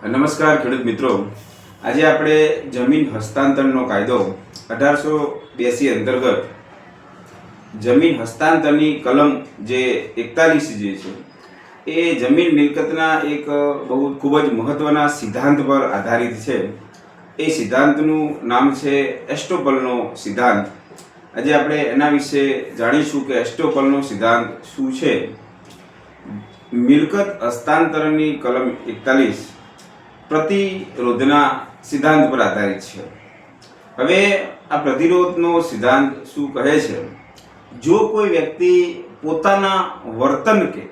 નમસ્કાર ખેડૂત મિત્રો, આજે આપણે જમીન હસ્તાંતરનો કાયદો 1882 અંતર્ગત જમીન હસ્તાંતરની કલમ જે 41 જે છે એ જમીન મિલકતના એક ખૂબ જ મહત્વના સિદ્ધાંત પર આધારિત છે. એ સિદ્ધાંતનું નામ છે એસ્ટોપલનો સિદ્ધાંત. આજે આપણે એના વિશે જાણીશું કે એસ્ટોપલનો સિદ્ધાંત શું છે. મિલકત હસ્તાંતરની કલમ 41 પ્રતિરોધના સિદ્ધાંત પર આધારિત છે. હવે આ પ્રતિરોધનો સિદ્ધાંત શું કહે છે? જો કોઈ વ્યક્તિ પોતાના વર્તન કે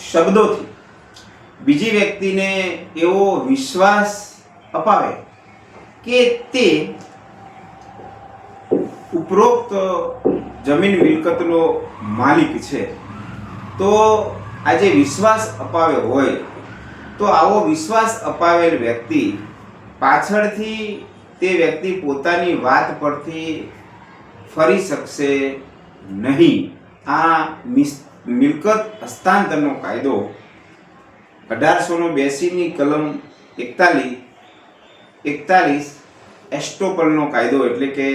શબ્દોથી બીજી વ્યક્તિને એવો વિશ્વાસ અપાવે કે તે ઉપરોક્ત જમીન મિલકતનો માલિક છે, તો આ જે વિશ્વાસ અપાવ્યો હોય તો આવો વિશ્વાસ અપાવેલ વ્યક્તિ પાછળથી તે વ્યક્તિ પોતાની વાત પરથી ફરી શકશે નહીં. આ મિલકત હસ્તાંતરનો કાયદો 1882ની કલમ 41 એસ્ટોપલનો કાયદો એટલે કે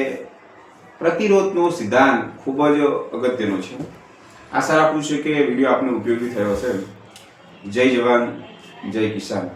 પ્રતિરોધનો સિદ્ધાંત ખૂબ જ અગત્યનો છે. આશા રાખું છું કે વિડીયો આપને ઉપયોગી થયો હશે. જય જવાન, જય કિસાન.